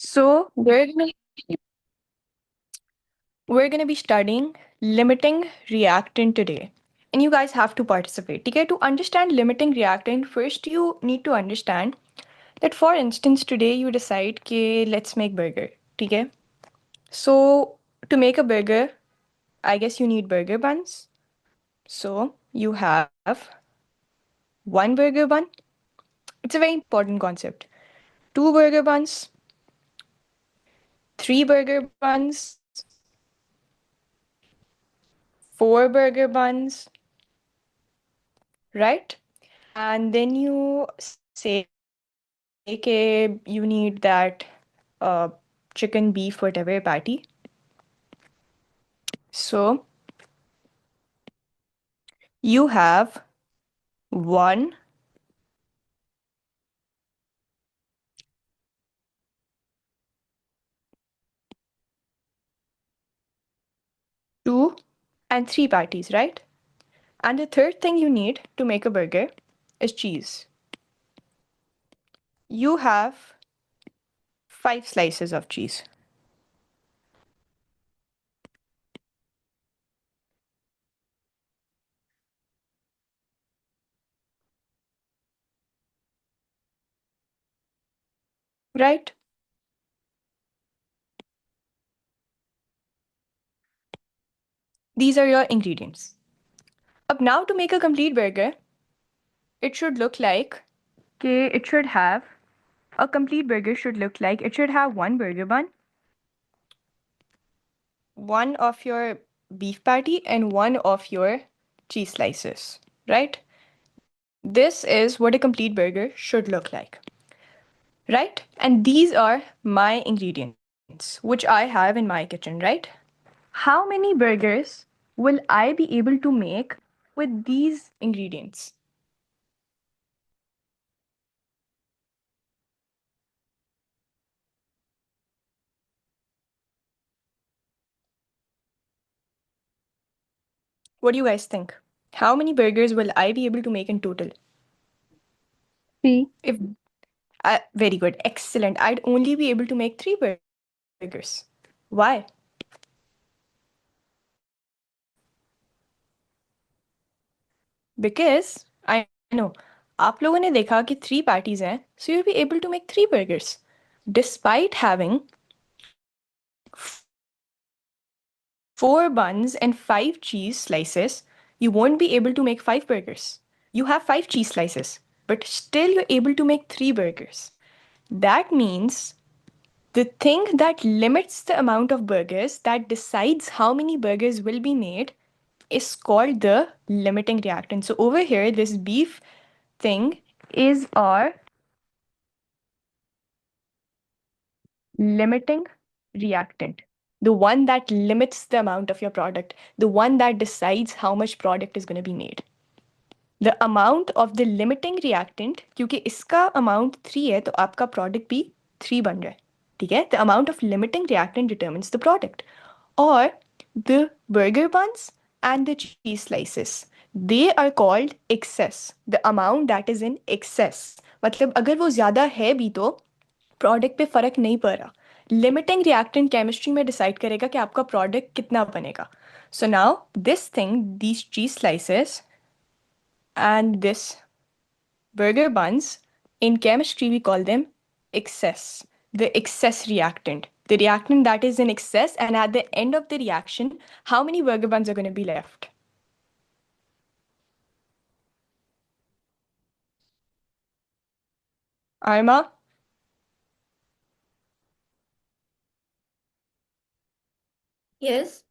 So we're gonna be studying limiting reactant today. And you guys have to participate. Okay? To understand limiting reactant, first you need to understand that for instance today you decide कि let's make burger. Okay? So to make a burger, I guess you need burger buns. So you have one burger bun. It's a very important concept. Two burger buns, three burger buns, four burger buns, right? And then you say कि you need that uh, chicken, beef, whatever patty. So you have one, two, and three patties, right? And the third thing you need to make a burger is cheese. You have five slices of cheese, right? These are your ingredients. Up now to make a complete burger, it should look like okay, it should have a complete burger should look like it should have one burger bun, one of your beef patty, and one of your cheese slices, right? This is what a complete burger should look like, right? And these are my ingredients, which I have in my kitchen, right? How many burgers will I be able to make with these ingredients? What do you guys think? How many burgers will I be able to make in total? Three. If very good, excellent. I'd only be able to make three burgers. Why? Because I know आप लोगों ने देखा कि three patties हैं, so you'll be able to make three burgers. Despite having four buns and five cheese slices, you won't be able to make five burgers. You have five cheese slices, but still you're able to make three burgers. That means the thing that limits the amount of burgers, that decides how many burgers will be made, is called the limiting reactant. So over here, this beef thing is our limiting reactant. The one that limits the amount of your product, the one that decides how much product is going to be made. The amount of the limiting reactant, क्योंकि इसका amount 3 है तो आपका product भी 3 बन रहा है. ठीक है? The amount of limiting reactant determines the product. Or the burger buns and the cheese slices, they are called excess. The amount that is in excess. मतलब अगर वो ज़्यादा है भी तो प्रोडक्ट पे फर्क नहीं पड़ रहा. लिमिटिंग रिएक्टेंट केमिस्ट्री में डिसाइड करेगा कि आपका प्रोडक्ट कितना बनेगा. So now this thing, these चीज slices and this burger buns, in chemistry we call them excess, the excess reactant, the reactant that is in excess, and at the end of the reaction how many burger buns are going to be left? Arma, Yes.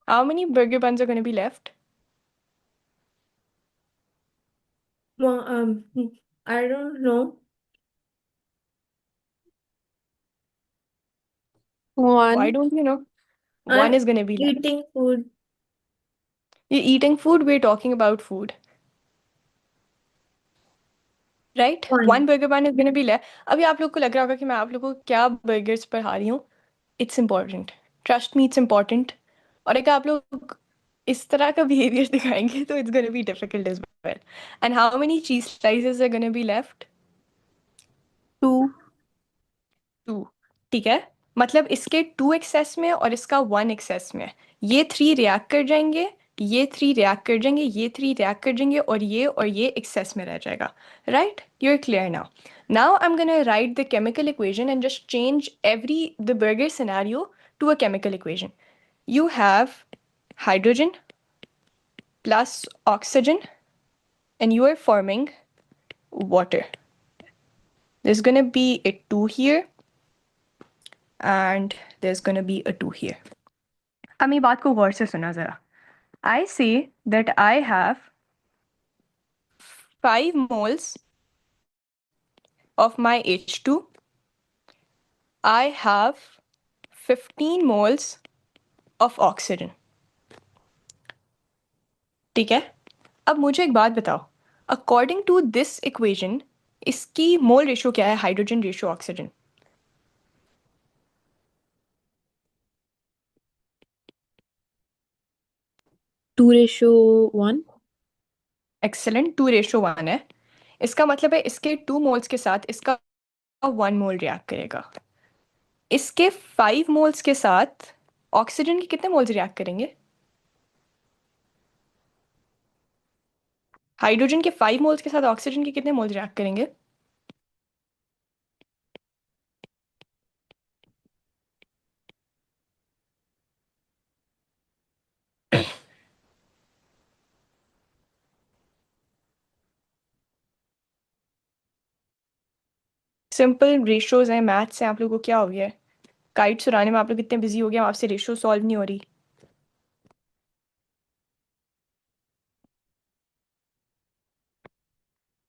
how many burger buns are going to be left? Well, I don't know. Why One. don't you know? One I'm is going to be left. eating food. You're eating food, we're talking about food, right. One One. Burger bun is gonna be ले. अभी आप लोग को लग रहा होगा कि मैं आप लोगों को क्या बर्गर्स पढ़ा रही हूँ. It's important, trust me, it's important. और अगर आप लोग इस तरह का बिहेवियर दिखाएंगे तो it's gonna be difficult as well. And how many cheese slices are gonna be left? Two. Two, ठीक है। मतलब इसके टू एक्सेस में और इसका वन एक्सेस में ये थ्री रिएक्ट कर जाएंगे, ये थ्री रिएक्ट कर जाएंगे, ये थ्री रिएक्ट कर जाएंगे, और ये एक्सेस में रह जाएगा। Right, you are clear now. Now I am gonna write the chemical equation and just change every the burger scenario to a chemical equation. You have hydrogen plus oxygen and you are forming water. There's going to be a 2 here and there's going to be a 2 here. अब मेरी बात को गौर से सुना ज़रा. I say that I have 5 moles of my H2. I have 15 moles of oxygen. ठीक है. अब मुझे एक बात बताओ, अकॉर्डिंग टू दिस इक्वेशन इसकी मोल रेशियो क्या है, हाइड्रोजन रेशियो ऑक्सीजन? 2:1. एक्सेलेंट, 2:1 है. इसका मतलब है इसके 2 मोल्स के साथ इसका 1 मोल रिएक्ट करेगा. इसके 5 मोल्स के साथ ऑक्सीजन के कितने मोल्स रिएक्ट करेंगे? हाइड्रोजन के 5 मोल्स के साथ ऑक्सीजन के कितने मोल्स रिएक्ट करेंगे? सिंपल रेशियोज हैं, मैथ्स हैं. आप लोगों को क्या हो गया है? काइट सुराने में आप लोग इतने बिजी हो गए, आपसे रेशियो सॉल्व नहीं हो रही.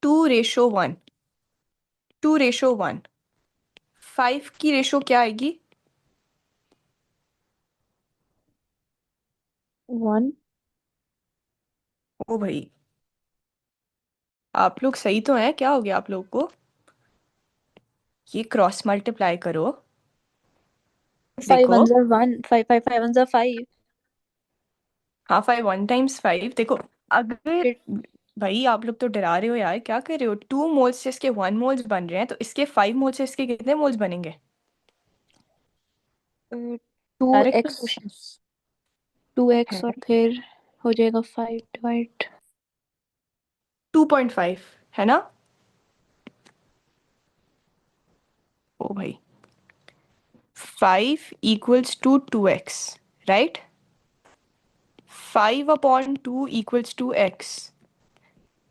2:1. 2:1. 5 की रेशियो क्या आएगी? 1. ओ भाई, आप लोग सही तो हैं? क्या हो गया आप लोग को? ये क्रॉस मल्टीप्लाई करो. 5 देखो, ones are 1. 5 ones are 5. हाँ, 5 1 टाइम्स 5. देखो, अगर फिर भाई आप लोग तो डरा रहे हो यार, क्या कर रहे हो? 2 मोल्स से इसके 1 मोल्स बन रहे हैं, तो इसके 5 मोल्स से इसके कितने मोल्स बनेंगे? Direct 2x. क्वेश्चन 2x है. और फिर हो जाएगा 5 डिवाइड. 2.5 है ना? ओ भाई, 5 equals to 2x, right? 5/2 equals to x.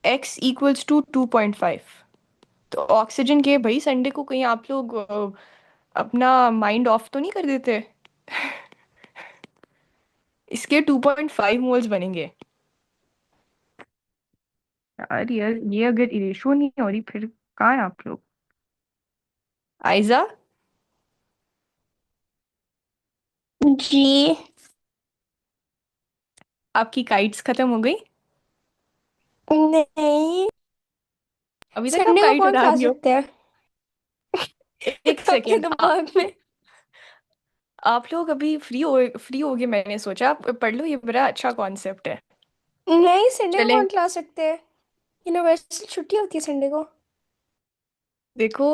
x equals to 2.5. तो ऑक्सीजन के भाई संडे को कहीं आप लोग अपना माइंड ऑफ तो नहीं कर देते? इसके 2.5 मोल्स बनेंगे. यार ये अगर रेशो नहीं हो रही फिर कहाँ है आप लोग? आयजा, जी आपकी काइट्स खत्म हो गई? नहीं, अभी तक आप संडे को काइट कौन उड़ा खा रही हो. सकते हैं एक आपके सेकेंड. दिमाग में? आप लोग अभी फ्री हो गए, मैंने सोचा आप पढ़ लो, ये बड़ा अच्छा कॉन्सेप्ट है. नहीं, संडे को चलें, कौन क्लास सकते हैं? यूनिवर्सल छुट्टी होती है संडे को. देखो,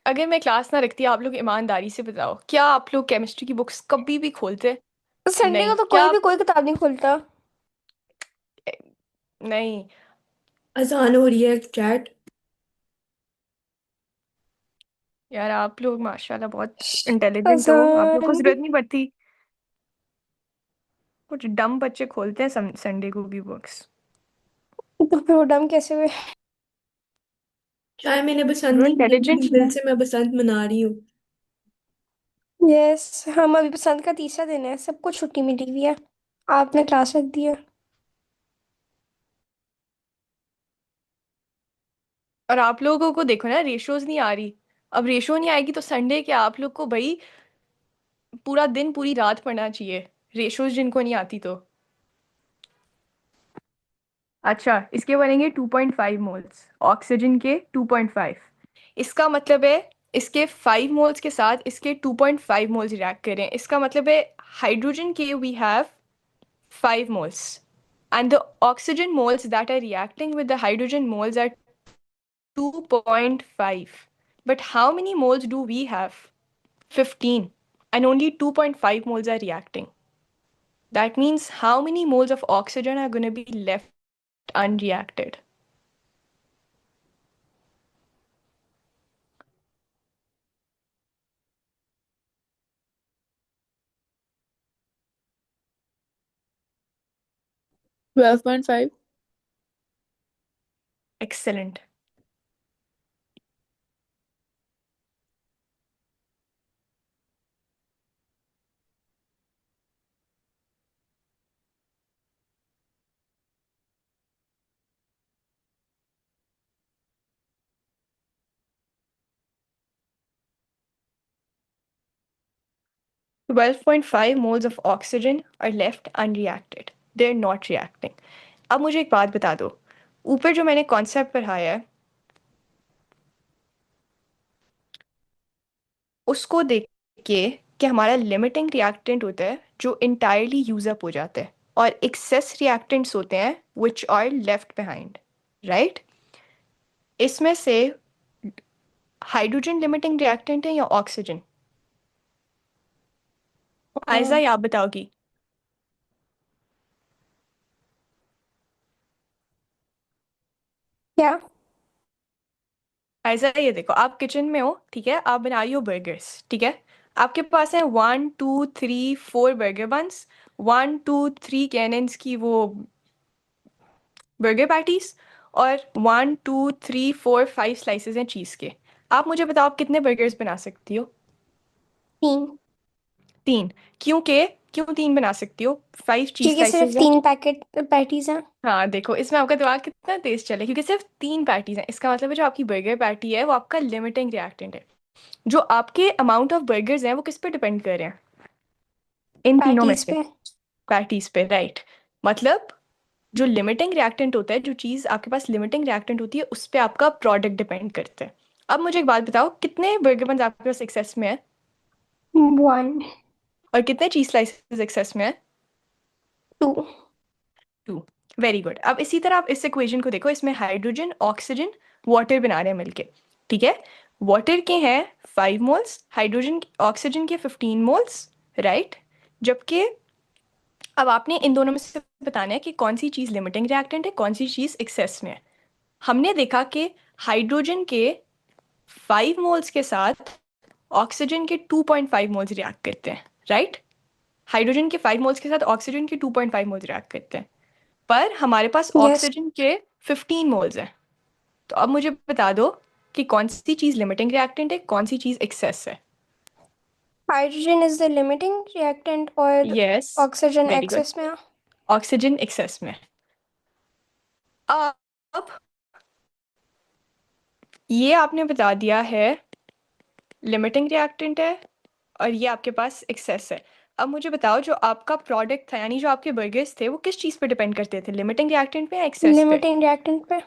अगर मैं क्लास ना रखती, आप लोग ईमानदारी से बताओ, क्या आप लोग केमिस्ट्री की बुक्स कभी भी खोलते? संडे को नहीं तो क्या कोई भी कोई किताब नहीं खोलता. नहीं. अजान हो रही है चैट. यार आप लोग माशाल्लाह बहुत इंटेलिजेंट हो, आप लोग को अजान. जरूरत नहीं पड़ती. कुछ डम बच्चे खोलते हैं संडे को भी बुक्स. तो फिर वो डम कैसे हुए? चाहे मैंने बसंत ब्रो नहीं मनाई, इंटेलिजेंट बट दिल है. से मैं बसंत मना रही हूँ. यस, हम अभी बसंत का तीसरा दिन है, सबको छुट्टी मिली हुई है. आपने क्लास रख दी है. और आप लोगों को देखो ना, रेशियोज नहीं आ रही. अब रेशियो नहीं आएगी तो संडे क्या, आप लोग को भाई पूरा दिन पूरी रात पढ़ना चाहिए, रेशियोज जिनको नहीं आती तो. अच्छा, इसके बनेंगे 2.5 मोल्स, ऑक्सीजन के 2.5. इसका मतलब है इसके 5 मोल्स के साथ इसके 2.5 मोल्स रिएक्ट करें, इसका मतलब है हाइड्रोजन के we have 5 moles and the oxygen moles that are reacting with the hydrogen moles are 2.5. But how many moles do we have? 15. And only 2.5 moles are reacting. That means how many moles of oxygen are going to be left unreacted? $12.5. Excellent. $12.5 moles of oxygen are left unreacted. They're not reacting. अब मुझे एक बात बता दो, ऊपर जो मैंने concept पढ़ाया है उसको देख के कि हमारा लिमिटिंग रिएक्टेंट होता है जो इंटायरली यूज अप हो जाता है और एक्सेस रिएक्टेंट्स होते हैं which are left behind, right? इसमें से हाइड्रोजन लिमिटिंग रिएक्टेंट है या ऑक्सीजन? आयजा ये आप बताओगी। क्या? आयजा ये देखो, आप किचन में हो, ठीक है, आप बना रही हो बर्गर्स, ठीक है, आपके पास है 1 2 3 4 बर्गर बन्स, 1 2 3 की वो बर्गर पैटीज, और 1 2 3 4 5 स्लाइसेस हैं चीज़ के। आप मुझे बताओ आप कितने बर्गर्स बना सकती हो? 3। 3। क्यों 3 बना सकती हो? 5 चीज़ क्योंकि सिर्फ स्लाइसेस हैं। 3 पैकेट पैटीज हैं। हाँ देखो, इसमें आपका दिमाग कितना तेज चले, क्योंकि सिर्फ 3 पैटीज हैं। इसका मतलब है जो आपकी बर्गर पैटी है वो आपका लिमिटिंग रिएक्टेंट है। जो आपके अमाउंट ऑफ बर्गर्स हैं वो किस पे डिपेंड कर रहे हैं? इन तीनों में पैटीज से। पे। पैटीज पे, राइट। मतलब जो लिमिटिंग रिएक्टेंट होता है, जो चीज़ आपके पास लिमिटिंग रिएक्टेंट होती है, उस पे आपका प्रोडक्ट डिपेंड करता है। अब मुझे एक बात बताओ, कितने बर्गर बन्स आपके पास एक्सेस में है 1 और कितने चीज स्लाइसेस एक्सेस में है? 2। 2। Very good. अब इसी तरह आप इस इक्वेशन को देखो, इसमें हाइड्रोजन, ऑक्सीजन, वाटर बना रहे हैं मिलके, ठीक है। वाटर के हैं 5 मोल्स, हाइड्रोजन ऑक्सीजन के 15 मोल्स, राइट। जबकि अब आपने इन दोनों में से बताना है कि कौन सी चीज़ लिमिटिंग रिएक्टेंट है, कौन सी चीज़ एक्सेस में है। हमने देखा कि हाइड्रोजन के 5 मोल्स के साथ ऑक्सीजन के 2.5 मोल्स रिएक्ट करते हैं, राइट। हाइड्रोजन के 5 मोल्स के साथ ऑक्सीजन के 2.5 मोल्स रिएक्ट करते हैं, पर हमारे पास यस। ऑक्सीजन के 15 मोल्स हैं। तो अब मुझे बता दो कि कौन सी चीज़ लिमिटिंग रिएक्टेंट है, कौन सी चीज़ एक्सेस है। Hydrogen is the limiting reactant और yes, oxygen very good. Excess में है। ऑक्सीजन एक्सेस में। अब ये आपने बता दिया है लिमिटिंग रिएक्टेंट है और ये आपके पास एक्सेस है। अब मुझे बताओ, जो आपका प्रोडक्ट था, यानी जो आपके बर्गर्स थे, वो किस चीज़ पे डिपेंड करते थे, लिमिटिंग रिएक्टेंट पे या एक्सेस पे? लिमिटिंग रिएक्टेंट पे।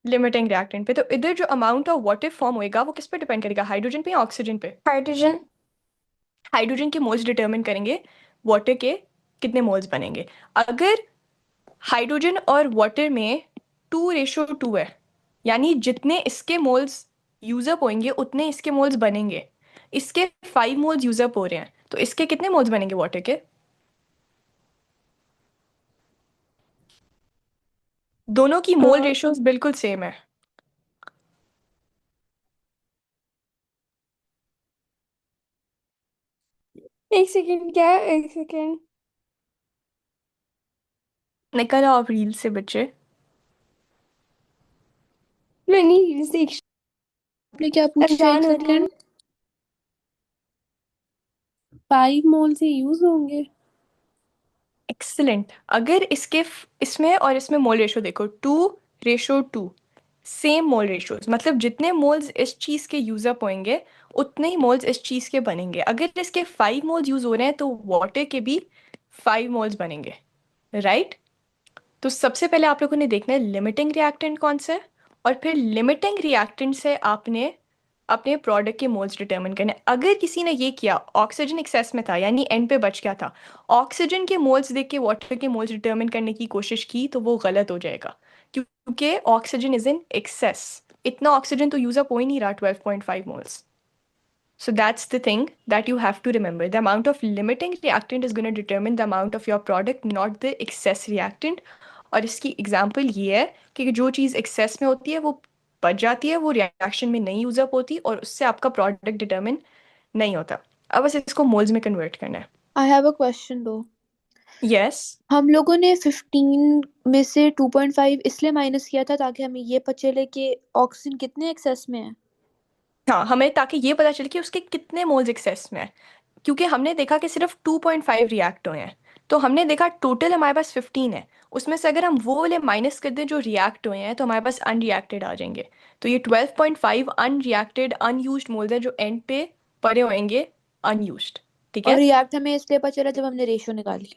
लिमिटिंग रिएक्टेंट पे। तो इधर जो अमाउंट ऑफ वाटर फॉर्म होएगा वो किस पे डिपेंड करेगा, हाइड्रोजन पे या ऑक्सीजन पे? हाइड्रोजन। हाइड्रोजन के मोल्स डिटरमिन करेंगे वाटर के कितने मोल्स बनेंगे। अगर हाइड्रोजन और वाटर में 2:2 है, यानी जितने इसके मोल्स यूजअप होंगे उतने इसके मोल्स बनेंगे। इसके 5 मोल्स यूजअप हो रहे हैं, तो इसके कितने मोल्स बनेंगे वाटर के? दोनों की मोल रेशियोज बिल्कुल सेम है। एक सेकेंड, क्या? एक सेकेंड। निकल आओ आप रील से बच्चे। मैंने रील्स देख। आपने क्या पूछा? एक अजान हो रही है। सेकंड। 5 मोल से यूज होंगे। एक्सीलेंट। अगर इसमें और इसमें मोल रेशो देखो, 2:2, सेम मोल रेशोज, मतलब जितने मोल्स इस चीज़ के यूज अप होंगे उतने ही मोल्स इस चीज़ के बनेंगे। अगर इसके 5 मोल्स यूज हो रहे हैं तो वाटर के भी 5 मोल्स बनेंगे, राइट। तो सबसे पहले आप लोगों ने देखना है लिमिटिंग रिएक्टेंट कौन सा है, और फिर लिमिटिंग रिएक्टेंट से आपने अपने प्रोडक्ट के मोल्स डिटरमिन करने। अगर किसी ने ये किया, ऑक्सीजन एक्सेस में था यानी एंड पे बच गया था, ऑक्सीजन के मोल्स देख के वाटर के मोल्स डिटरमिन करने की कोशिश की, तो वो गलत हो जाएगा, क्योंकि ऑक्सीजन इज इन एक्सेस। इतना ऑक्सीजन तो यूज अप हो ही नहीं रहा 12.5 moles. So that's the thing that you have to remember. The amount of limiting reactant is going to determine the amount of your product, not the excess reactant. और इसकी example ये है कि जो चीज़ access में होती है वो बच जाती है, वो रिएक्शन में नहीं यूज अप होती और उससे आपका प्रोडक्ट डिटरमिन नहीं होता. अब बस इसको मोल्स में कन्वर्ट करना है. आई हैव अ क्वेश्चन दो. यस. हम लोगों ने 15 में से 2.5 इसलिए माइनस किया था ताकि हमें ये पता चले कि ऑक्सीजन कितने एक्सेस में है. हाँ, हमें ताकि ये पता चले कि उसके कितने मोल्स एक्सेस में है, क्योंकि हमने देखा कि सिर्फ 2.5 रिएक्ट हुए हैं. तो हमने देखा टोटल हमारे पास 15 है, उसमें से अगर हम वो वाले माइनस कर दें जो रिएक्ट हुए हैं तो हमारे पास अनरिएक्टेड आ जाएंगे. तो ये 12.5 अनरिएक्टेड अनयूज्ड मोल्स हैं जो एंड पे पड़े होंगे अनयूज्ड. ठीक और है. रिएक्ट हमें इसलिए पता चला जब हमने रेशियो निकाली.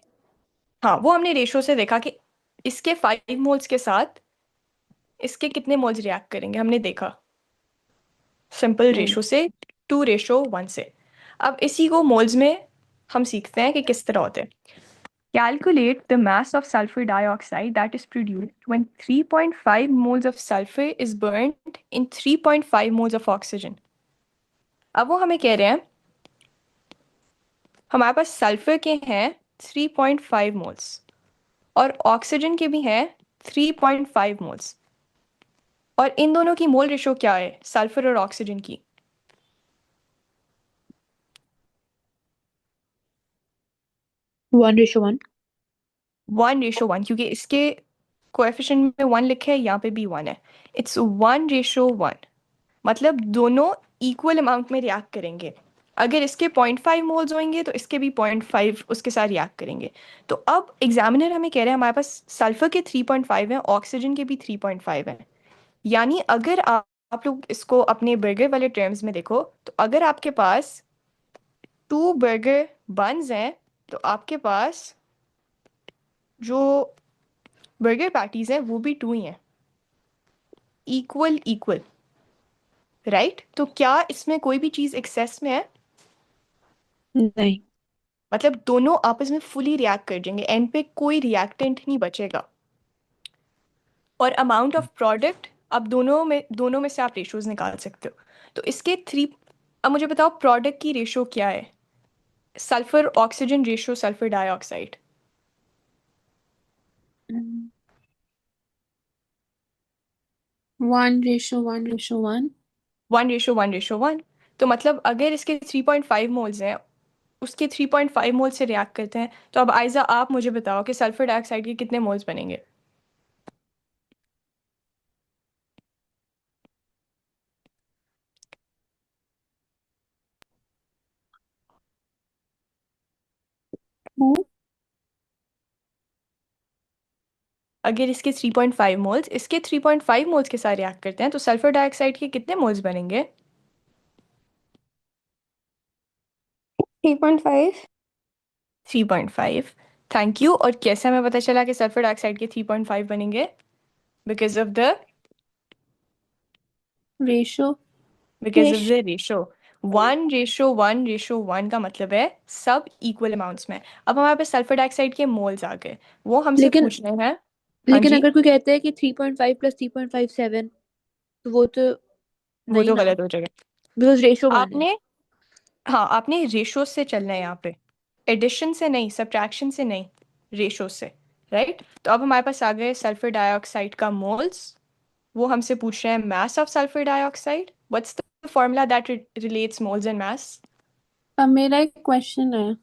हाँ, वो हमने रेशो से देखा कि इसके 5 मोल्स के साथ इसके कितने मोल्स रिएक्ट करेंगे, हमने देखा सिंपल रेशो से 2:1 से. अब इसी को मोल्स में हम सीखते हैं कि किस तरह होते हैं. Calculate the mass of sulfur dioxide that is produced when 3.5 moles of sulfur is burnt in 3.5 moles of oxygen. अब वो हमें कह रहे हैं हमारे पास सल्फर के हैं 3.5 मोल्स और ऑक्सीजन के भी हैं 3.5 मोल्स. और इन दोनों की मोल रेशो क्या है सल्फर और ऑक्सीजन की? 1:1. 1:1, क्योंकि इसके कोएफिशिएंट में 1 लिखे है, यहाँ पे भी 1 है. इट्स 1:1. मतलब दोनों इक्वल अमाउंट में रिएक्ट करेंगे. अगर इसके 0.5 मोल्स होंगे तो इसके भी 0.5 उसके साथ रिएक्ट करेंगे. तो अब एग्जामिनर हमें कह रहे हैं हमारे पास सल्फर के 3.5 हैं, ऑक्सीजन के भी 3.5 हैं. यानी अगर आप लोग इसको अपने बर्गर वाले टर्म्स में देखो तो अगर आपके पास 2 बर्गर बन्स हैं तो आपके पास जो बर्गर पैटीज हैं वो भी 2 ही हैं. Equal equal, right? तो क्या इसमें कोई भी चीज़ एक्सेस में है? नहीं. मतलब दोनों आपस में फुली रिएक्ट कर जाएंगे, एंड पे कोई रिएक्टेंट नहीं बचेगा. और अमाउंट ऑफ प्रोडक्ट अब दोनों में से आप रेशोज निकाल सकते हो. तो इसके 3. अब मुझे बताओ प्रोडक्ट की रेशो क्या है? Sulphur oxygen ratio sulphur dioxide. 1:1:1. 1:1:1. तो मतलब अगर इसके 3.5 मोल्स हैं, उसके 3.5 मोल से रिएक्ट करते हैं, तो अब आयजा आप मुझे बताओ कि सल्फर डाइऑक्साइड के कितने मोल्स बनेंगे? अगर इसके 3.5 मोल्स इसके 3.5 मोल्स के साथ रिएक्ट करते हैं तो सल्फर डाइऑक्साइड के कितने मोल्स बनेंगे? 3.5. 3.5. Thank you. और कैसे हमें पता चला कि सल्फर डाइऑक्साइड के 3.5 बनेंगे? Because of the ratio. Ratio. 1:1:1 का मतलब है सब इक्वल अमाउंट्स में. अब हमारे पास सल्फर डाइऑक्साइड के मोल्स आ गए, वो हमसे लेकिन पूछ रहे हैं. हाँ लेकिन जी. अगर कोई कहता है कि 3.5 + 3.57 तो वो तो वो नहीं तो ना. गलत हो जाएगा. बिकॉज रेशियो 1 है. आपने हाँ, आपने रेशो से चलना है यहाँ पे, एडिशन से नहीं, सब्ट्रैक्शन से नहीं, रेशो से. राइट. तो अब हमारे पास आ गए सल्फर डाइऑक्साइड का मोल्स. वो हमसे पूछ रहे हैं mass of sulphur dioxide. What's the formula that relates moles and mass? अब मेरा एक क्वेश्चन है.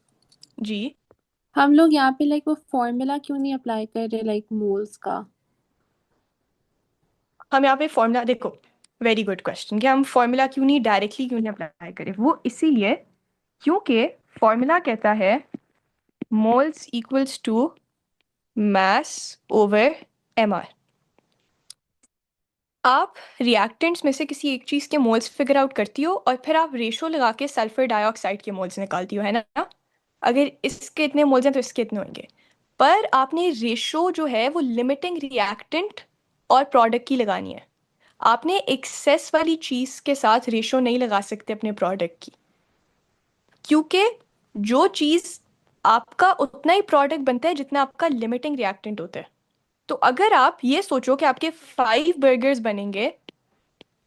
जी. हम लोग यहाँ पे लाइक वो फॉर्मूला क्यों नहीं अप्लाई कर रहे लाइक मोल्स का. हम यहाँ पे फॉर्मूला देखो, वेरी गुड क्वेश्चन, कि हम फॉर्मूला क्यों नहीं अप्लाई करें. वो इसीलिए क्योंकि फॉर्मूला कहता है moles equals to mass over MR. आप रिएक्टेंट्स में से किसी एक चीज़ के मोल्स फिगर आउट करती हो और फिर आप रेशो लगा के सल्फर डाइऑक्साइड के मोल्स निकालती हो, है ना? अगर इसके इतने मोल्स हैं तो इसके इतने होंगे. पर आपने रेशो जो है वो लिमिटिंग रिएक्टेंट और प्रोडक्ट की लगानी है. आपने एक्सेस वाली चीज़ के साथ रेशो नहीं लगा सकते अपने प्रोडक्ट की, क्योंकि जो चीज़ आपका उतना ही प्रोडक्ट बनता है जितना आपका लिमिटिंग रिएक्टेंट होता है. तो अगर आप ये सोचो कि आपके 5 बर्गर्स बनेंगे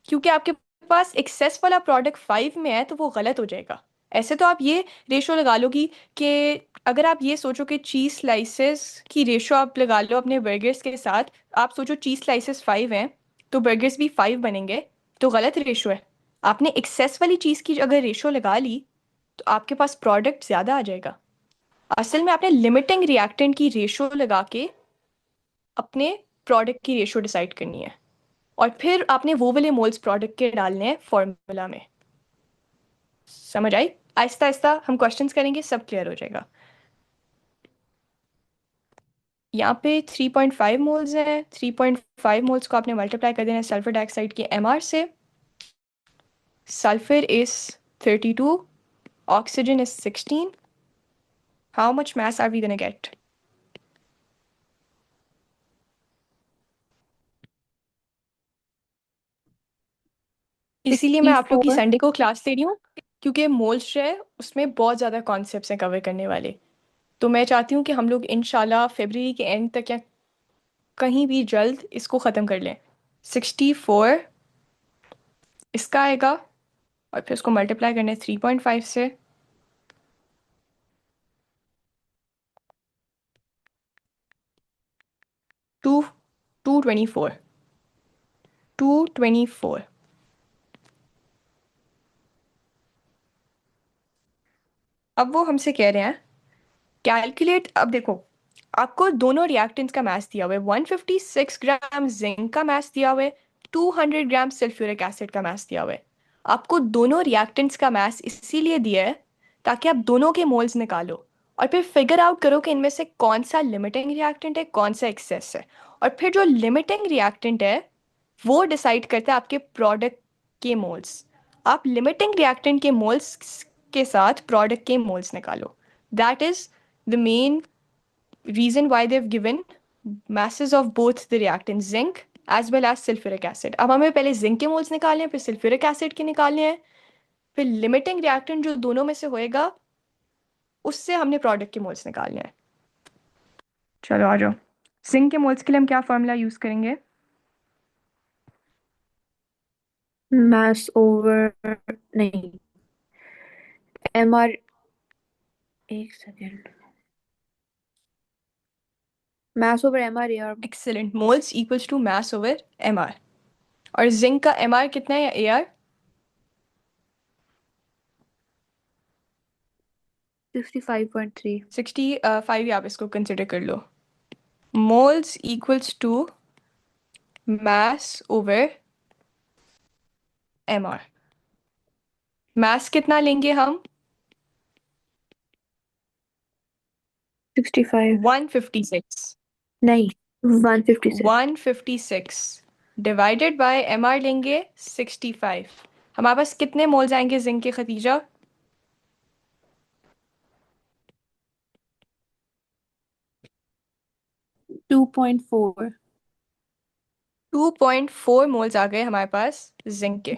क्योंकि आपके पास एक्सेस वाला प्रोडक्ट 5 में है तो वो गलत हो जाएगा। ऐसे तो आप ये रेशो लगा लोगी कि अगर आप ये सोचो कि चीज़ स्लाइसेस की रेशो आप लगा लो अपने बर्गर्स के साथ, आप सोचो चीज़ स्लाइसेस 5 हैं तो बर्गर्स भी 5 बनेंगे, तो गलत रेशो है। आपने एक्सेस वाली चीज़ की अगर रेशो लगा ली तो आपके पास प्रोडक्ट ज़्यादा आ जाएगा। असल में आपने लिमिटिंग रिएक्टेंट की रेशो लगा के अपने प्रोडक्ट की रेशो डिसाइड करनी है, और फिर आपने वो वाले मोल्स प्रोडक्ट के डालने हैं फॉर्मूला में। समझ आई? आहिस्ता आहिस्ता हम क्वेश्चंस करेंगे, सब क्लियर हो जाएगा। यहाँ पे 3.5 मोल्स हैं, 3.5 मोल्स को आपने मल्टीप्लाई कर देना है सल्फर डाइऑक्साइड के एमआर से। Sulphur is 32, oxygen is 16. How much mass are we gonna get? इसीलिए मैं आप लोग की 64 संडे को क्लास दे रही हूँ, क्योंकि मोल्स जो है उसमें बहुत ज़्यादा कॉन्सेप्ट्स हैं कवर करने वाले। तो मैं चाहती हूँ कि हम लोग इंशाल्लाह फरवरी के एंड तक या कहीं भी जल्द इसको ख़त्म कर लें। 64 इसका आएगा, और फिर उसको मल्टीप्लाई करना है 3.5 से। टू 224, 224। अब वो हमसे कह रहे हैं कैलकुलेट। अब देखो, आपको दोनों रिएक्टेंट्स का मास दिया हुआ है, 156 ग्राम जिंक का मास दिया हुआ है, 200 ग्राम सल्फ्यूरिक एसिड का मास दिया हुआ है। आपको दोनों रिएक्टेंट्स का मास इसीलिए दिया है ताकि आप दोनों के मोल्स निकालो और फिर फिगर आउट करो कि इनमें से कौन सा लिमिटिंग रिएक्टेंट है, कौन सा एक्सेस है। और फिर जो लिमिटिंग रिएक्टेंट है वो डिसाइड करता है आपके प्रोडक्ट के मोल्स। आप लिमिटिंग रिएक्टेंट के मोल्स के साथ प्रोडक्ट के मोल्स निकालो। That is the main reason why they've given masses of both the reactants zinc as well as sulfuric acid। अब हमें पहले जिंक के मोल्स निकालने हैं, फिर सल्फ्यूरिक एसिड के निकालने हैं, फिर लिमिटिंग रिएक्टेंट जो दोनों में से होएगा उससे हमने प्रोडक्ट के मोल्स निकालने हैं। चलो आ जाओ। जिंक के मोल्स के लिए हम क्या फॉर्मूला यूज करेंगे? mass over नहीं mr एक सेकेंड mass over mr यार excellent. Moles equals to mass over M R. और जिंक का एम आर कितना है या ए आर? 65.3 65 आप इसको कंसिडर कर लो। Moles equals to mass over M R. Mass कितना लेंगे हम? 65 156। नहीं 156 156 डिवाइडेड बाय एम आर लेंगे 65। हमारे पास कितने मोल्स आएंगे जिंक के, खतीजा? 2.4 2.4 मोल्स आ गए हमारे पास जिंक के।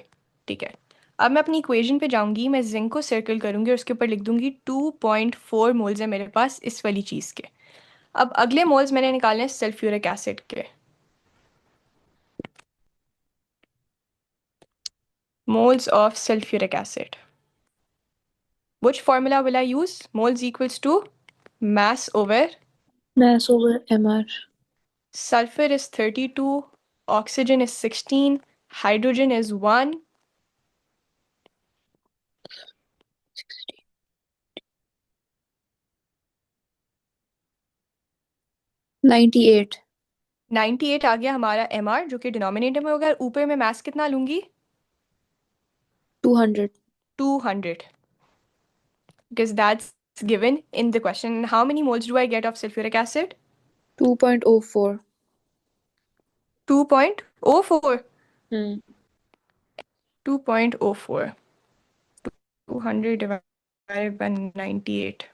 ठीक है, अब मैं अपनी इक्वेशन पे जाऊंगी, मैं जिंक को सर्कल करूंगी और उसके ऊपर लिख दूंगी 2.4 मोल्स है मेरे पास इस वाली चीज़ के। अब अगले मोल्स मैंने निकालने हैं सल्फ्यूरिक एसिड के। Moles of sulphuric acid, which formula will I use? Moles equals to mass over mass over mr sulfur is 32, oxygen is 16, hydrogen is 1, 98 98 आ गया हमारा mr जो कि डिनोमिनेटर में होगा। ऊपर में मास कितना लूंगी? 200 200, because that's given in the question. How many moles do I get of sulfuric acid? 2.04 2.04। Hmm 2.04, 200 divided by 98,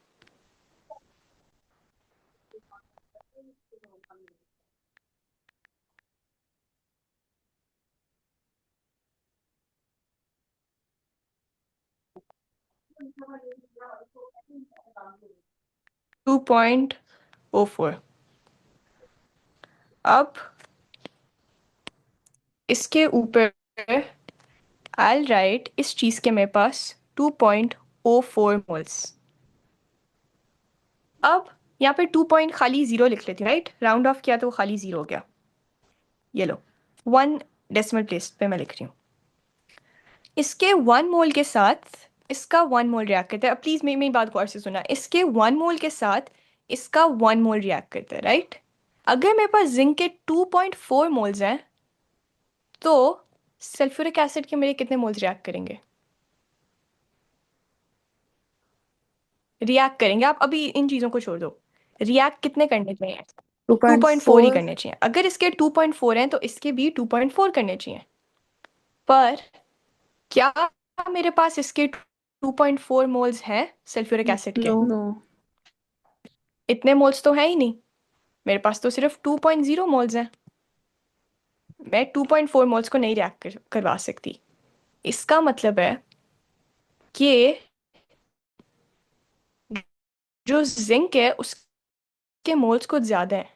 2.04। अब इसके ऊपर I'll write इस चीज के मेरे पास 2.04 मोल्स। अब यहाँ पे 2 पॉइंट खाली जीरो लिख लेती हूँ, राइट? राउंड ऑफ किया तो वो खाली जीरो हो गया। ये लो 1 डेसिमल प्लेस पे मैं लिख रही हूँ। इसके 1 मोल के साथ इसका 1 मोल रिएक्ट करता है। अब प्लीज मेरी बात गौर से सुना। इसके 1 मोल के साथ इसका 1 मोल रिएक्ट करता है, राइट? अगर मेरे पास जिंक के 2.4 मोल्स हैं तो सल्फ्यूरिक एसिड के मेरे कितने मोल्स रिएक्ट करेंगे? रिएक्ट करेंगे। आप अभी इन चीजों को छोड़ दो। रिएक्ट कितने करने चाहिए? 2.4 ही 2.4 करने चाहिए। अगर इसके 2.4 हैं तो इसके भी 2.4 करने चाहिए। पर क्या मेरे पास इसके 2.4 मोल्स हैं सल्फ्यूरिक एसिड के? नो। इतने मोल्स तो है ही नहीं। मेरे पास तो सिर्फ 2.0 मोल्स हैं। मैं 2.4 मोल्स को नहीं रिएक्ट करवा सकती। इसका मतलब है कि जो जिंक है उसके मोल्स कुछ ज्यादा है।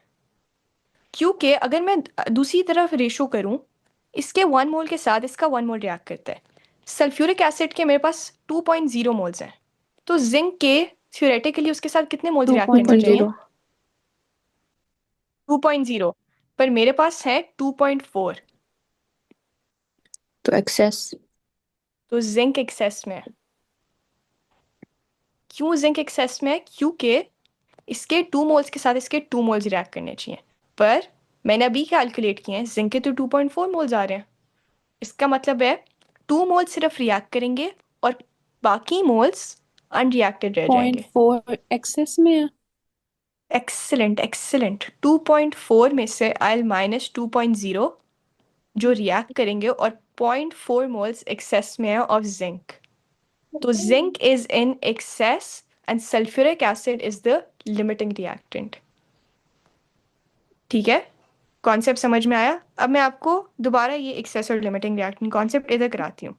क्योंकि अगर मैं दूसरी तरफ रेशो करूं, इसके 1 मोल के साथ इसका 1 मोल रिएक्ट करता है। सल्फ्यूरिक एसिड के मेरे पास 2.0 मोल्स हैं। तो जिंक के थ्योरेटिकली उसके साथ कितने मोल्स रिएक्ट करने चाहिए? 2.0 2.0। पर मेरे पास है 2.4। तो एक्सेस। तो जिंक एक्सेस में है। क्यों जिंक एक्सेस में है? क्योंकि इसके 2 मोल्स के साथ इसके 2 मोल्स रिएक्ट करने चाहिए। पर मैंने अभी कैलकुलेट किए हैं, जिंक के तो 2.4 मोल्स आ रहे हैं। इसका मतलब है 2 मोल्स सिर्फ रिएक्ट करेंगे और बाकी मोल्स अनरिएक्टेड रह जाएंगे। 0.4 एक्सेस में है। Excellent excellent. 2.4 में से आई माइनस 2.0 जो रिएक्ट करेंगे और 0.4 मोल्स एक्सेस में है ऑफ जिंक। तो zinc is in excess and sulphuric acid is the limiting reactant. ठीक है? कॉन्सेप्ट समझ में आया? अब मैं आपको दोबारा ये एक्सेस और लिमिटिंग रिएक्टेंट कॉन्सेप्ट इधर कराती हूँ।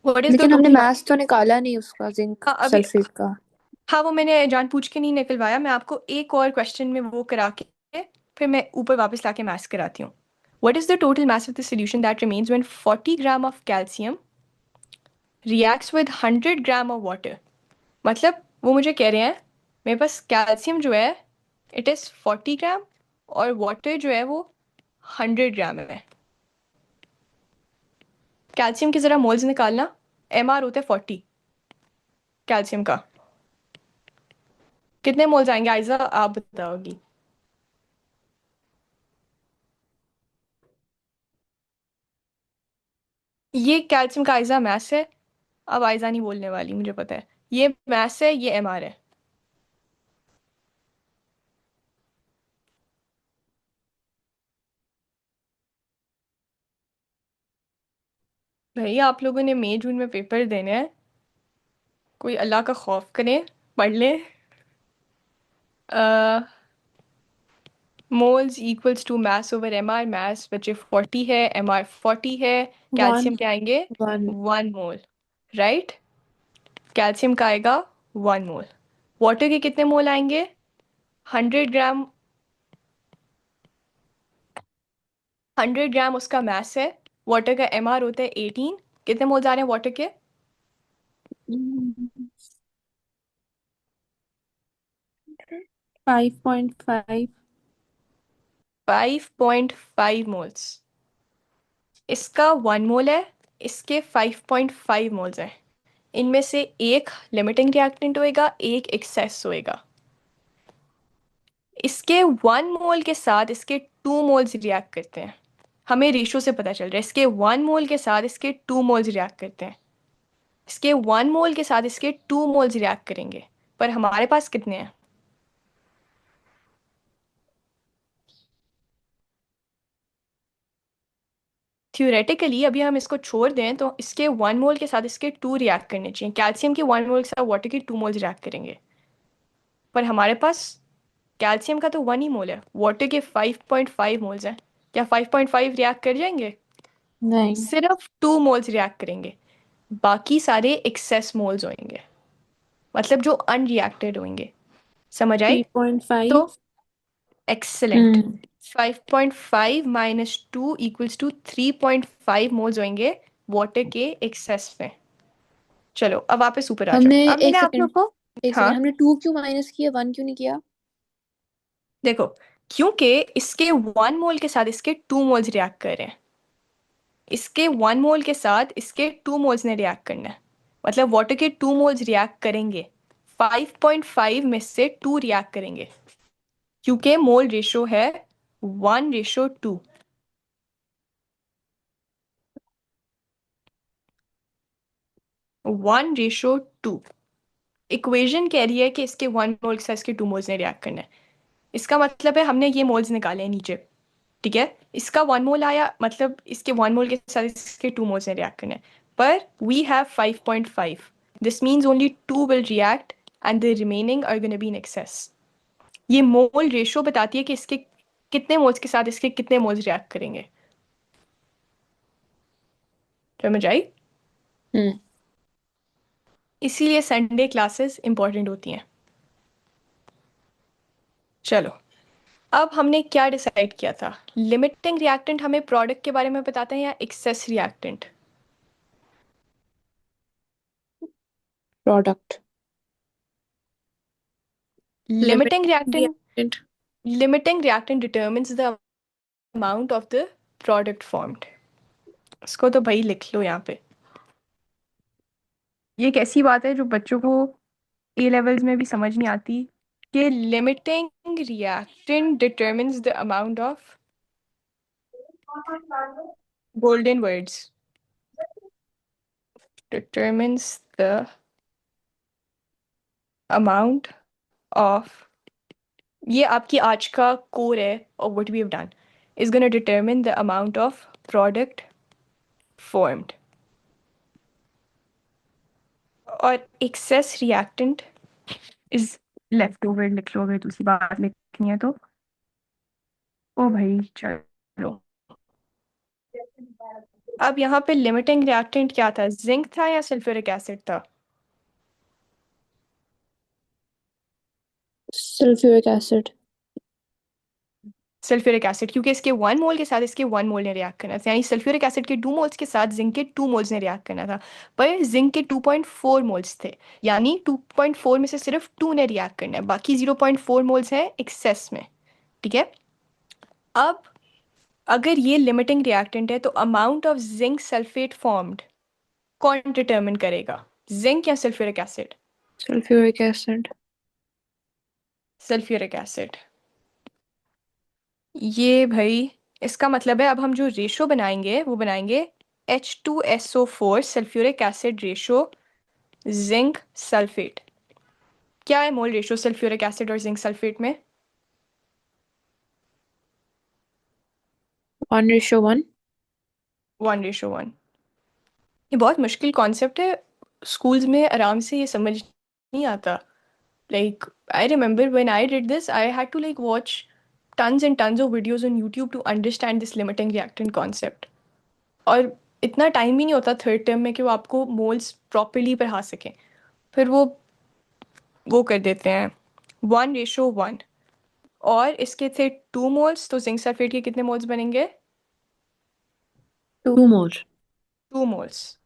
व्हाट इज द लेकिन हमने टोटल? मैथ्स तो निकाला नहीं उसका, जिंक हाँ अभी, सल्फेट का। हाँ वो मैंने जानबूझ के नहीं निकलवाया। मैं आपको एक और क्वेश्चन में वो करा के फिर मैं ऊपर वापस लाके मैथ्स कराती हूँ। What is the total mass of the solution that remains when 40 gram of calcium reacts with 100 gram of water? मतलब वो मुझे कह रहे हैं मेरे पास कैल्शियम जो है इट इज़ 40 ग्राम और वाटर जो है वो 100 ग्राम है। कैल्शियम की ज़रा मोल्स निकालना। एमआर होता है 40 कैल्शियम का। कितने मोल्स आएंगे आयजा, आप बताओगी? ये कैल्शियम का आयजा मैथ्स है। अब आयजा नहीं बोलने वाली, मुझे पता है। ये मैथ्स है, ये एमआर है। भाई आप लोगों ने मई जून में पेपर देने हैं, कोई अल्लाह का खौफ करें, पढ़ लें। Moles equals to mass over M R. Mass बच्चे 40 है, एमआर 40 है। वन कैल्शियम क्या आएंगे? वन 1 मोल। राइट? कैल्शियम का आएगा 1 मोल। वाटर के कितने मोल आएंगे? 100 ग्राम। 100 ग्राम उसका मास है। वाटर का एमआर होता है 18। कितने मोल्स आ रहे हैं वाटर के? 5.5। 5.5 मोल्स। इसका 1 मोल है, इसके 5.5 मोल्स हैं। इनमें से एक लिमिटिंग रिएक्टेंट होएगा, एक एक्सेस होएगा। इसके 1 मोल के साथ इसके 2 मोल्स रिएक्ट करते हैं। हमें रेशो से पता चल रहा है इसके 1 मोल के साथ इसके 2 मोल्स रिएक्ट करते हैं। इसके 1 मोल के साथ इसके 2 मोल्स रिएक्ट करेंगे। पर हमारे पास कितने हैं? थ्योरेटिकली अभी हम इसको छोड़ दें तो इसके 1 मोल के साथ इसके 2 रिएक्ट करने चाहिए। कैल्शियम के 1 मोल के साथ वाटर के 2 मोल्स रिएक्ट करेंगे। पर हमारे पास कैल्शियम का तो 1 ही मोल है, वाटर के 5.5 मोल्स हैं। क्या 5.5 रिएक्ट कर जाएंगे? नहीं। सिर्फ 2 मोल्स रिएक्ट करेंगे, बाकी सारे एक्सेस मोल्स होंगे, मतलब जो अनरिएक्टेड होंगे। समझ आई? 3.5। तो excellent. Hmm 5.5 minus 2 equals to 3.5 moles होंगे वाटर के एक्सेस में। चलो अब वापस ऊपर आ जाओ। हमने अब मैंने एक आप लोग सेकंड को, एक हाँ सेकंड हमने 2 क्यों माइनस किया, 1 क्यों नहीं किया? देखो, क्योंकि इसके 1 मोल के साथ इसके 2 मोल्स रिएक्ट कर रहे हैं, इसके 1 मोल के साथ इसके 2 मोल्स ने रिएक्ट करना है, मतलब वाटर के 2 मोल्स रिएक्ट करेंगे, 5.5 में से 2 रिएक्ट करेंगे, क्योंकि मोल रेशो है 1:2। 1:2। इक्वेशन कह रही है कि इसके 1 मोल के साथ इसके 2 मोल्स ने रिएक्ट करना है। इसका मतलब है हमने ये मोल्स निकाले हैं नीचे, ठीक है। इसका 1 मोल आया, मतलब इसके 1 मोल के साथ इसके 2 मोल्स ने रिएक्ट करना है, पर we have 5.5। This means only 2 will react and the remaining are gonna be in excess. ये मोल रेशो बताती है कि इसके कितने मोल्स के साथ इसके कितने मोल्स रिएक्ट करेंगे। समझ आई? हम्म इसीलिए संडे क्लासेस इंपॉर्टेंट होती हैं। चलो, अब हमने क्या डिसाइड किया था? लिमिटिंग रिएक्टेंट हमें प्रोडक्ट के बारे में बताते हैं या excess reactant? Product. Limiting reactant, reactant. limiting reactant determines the amount of the product formed। इसको तो भाई लिख लो यहाँ पे। ये एक ऐसी बात है जो बच्चों को ए लेवल्स में भी समझ नहीं आती, कि limiting reactant determines the amount of, golden words, determines the amount of, ये आपकी आज का कोर है और what we have done is gonna determine the amount of product formed. और excess reactant is left over लिख लो अगर दूसरी बात लिखनी है तो। ओ भाई चलो, अब यहाँ पे लिमिटिंग रिएक्टेंट क्या था? जिंक था या सल्फ्यूरिक एसिड था? Sulphuric acid. सल्फ्यूरिक एसिड, क्योंकि इसके 1 मोल के साथ इसके 1 मोल ने रिएक्ट करना था, यानी सल्फ्यूरिक एसिड के 2 मोल्स के साथ जिंक के 2 मोल्स ने रिएक्ट करना था। पर जिंक के 2.4 मोल्स थे, यानी 2.4 में से सिर्फ 2 ने रिएक्ट करना है, बाकी 0.4 मोल्स हैं एक्सेस में, ठीक है। अब अगर ये लिमिटिंग रिएक्टेंट है तो amount of zinc sulphate formed कौन डिटरमिन करेगा? जिंक या sulphuric acid? Sulphuric acid. Sulphuric acid. ये भाई, इसका मतलब है अब हम जो रेशो बनाएंगे वो बनाएंगे H2SO4 sulphuric acid ratio zinc sulphate. क्या है मोल रेशो सल्फ्यूरिक एसिड और जिंक सल्फेट में? 1:1। 1:1। ये बहुत मुश्किल कॉन्सेप्ट है, स्कूल्स में आराम से ये समझ नहीं आता। Like, I remember when I did this, I had to like watch tons and tons of videos on YouTube to understand this limiting reactant concept. और इतना टाइम भी नहीं होता थर्ड टर्म में कि वो आपको मोल्स प्रॉपरली पढ़ा सकें। फिर वो कर देते हैं 1:1। और इसके थे 2 मोल्स, तो जिंक सल्फेट के कितने मोल्स बनेंगे? 2 मोर। 2 मोल्स।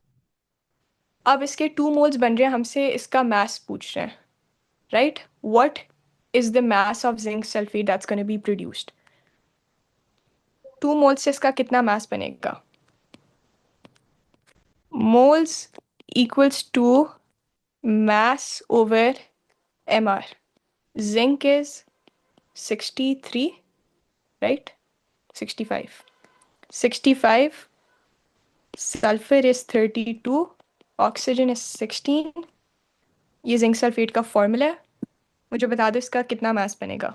अब इसके 2 मोल्स बन रहे हैं, हमसे इसका मास पूछ रहे हैं, right? What is the mass of zinc sulphate that's gonna be produced? 2 moles से इसका कितना मास बनेगा? Moles equals to mass over mr. Zinc is 63, right? 65. 65. Sulfur is 32. Oxygen is 16. ये जिंक सल्फेट का फॉर्मूला है। मुझे बता दो इसका कितना मास बनेगा?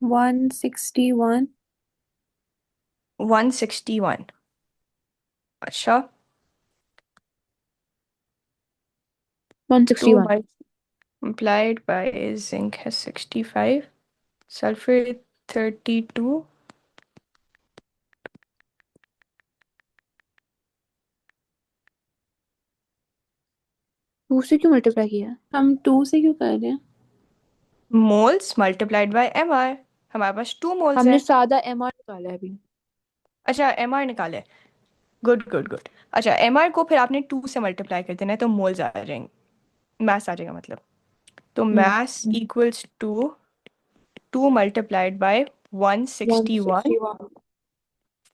One sixty one 161। अच्छा, वन सिक्सटी तो वन multiplied by zinc है 65, sulfur 32, 2 से क्यों मल्टीप्लाई किया? हम 2 से क्यों कर रहे हैं? Moles multiplied by M R. हमारे पास 2 मोल्स हमने है। सादा एमआर निकाला है अभी। अच्छा, एम आर निकाले। Good good good. अच्छा, एम आर को फिर आपने 2 से मल्टीप्लाई कर देना है तो मोल्स आ जाएंगे, मास आ जाएगा मतलब। तो मास equals to 2 multiplied by 161, 161।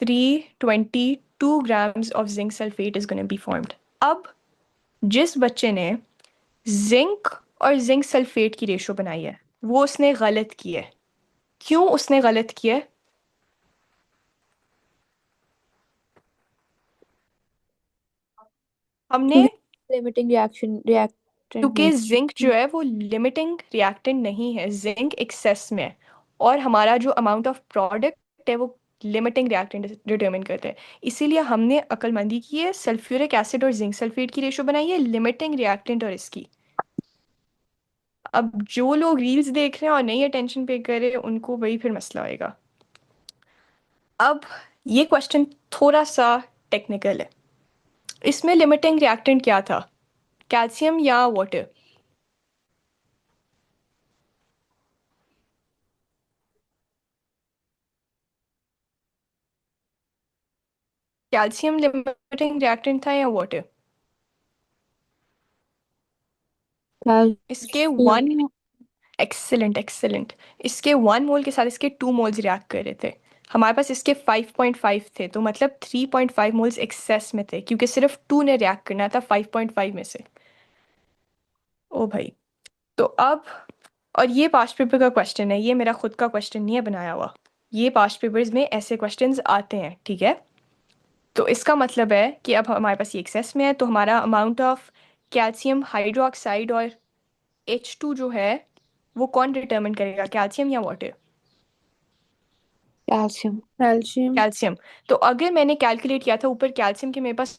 322 grams of zinc sulfate is going to be formed. अब जिस बच्चे ने जिंक और जिंक सल्फेट की रेशो बनाई है वो उसने गलत की है। क्यों उसने गलत की है? हमने लिमिटिंग रिएक्टेंट क्योंकि नहीं। जिंक जो है वो लिमिटिंग रिएक्टेंट नहीं है, जिंक एक्सेस में है, और हमारा जो अमाउंट ऑफ प्रोडक्ट है वो लिमिटिंग रिएक्टेंट डिटरमिन करते हैं। इसीलिए हमने अक्लमंदी की है, सल्फ्यूरिक एसिड और जिंक सल्फेट की रेशो बनाई है लिमिटिंग रिएक्टेंट और इसकी। अब जो लोग रील्स देख रहे हैं और नहीं अटेंशन पे कर रहे हैं उनको वही फिर मसला होएगा। अब ये क्वेश्चन थोड़ा सा टेक्निकल है। इसमें लिमिटिंग रिएक्टेंट क्या था, कैल्शियम या वाटर? कैल्शियम लिमिटिंग रिएक्टेंट था या वाटर? इसके वन एक्सेलेंट एक्सेलेंट। इसके 1 मोल के साथ इसके 2 मोल्स रिएक्ट कर रहे थे। हमारे पास इसके 5.5 थे तो मतलब 3.5 मोल्स एक्सेस में थे क्योंकि सिर्फ 2 ने रिएक्ट करना था 5.5 में से। ओ भाई। तो अब, और ये पास्ट पेपर का क्वेश्चन है, ये मेरा खुद का क्वेश्चन नहीं है बनाया हुआ, ये पास्ट पेपर्स में ऐसे क्वेश्चंस आते हैं, ठीक है? तो इसका मतलब है कि अब हमारे पास ये एक्सेस में है तो हमारा अमाउंट ऑफ कैल्शियम हाइड्रोक्साइड और H2 जो है वो कौन डिटरमिन करेगा, कैल्शियम या वाटर? कैल्शियम। कैल्शियम। कैल्शियम। तो अगर मैंने कैलकुलेट किया था ऊपर कैल्शियम के मेरे पास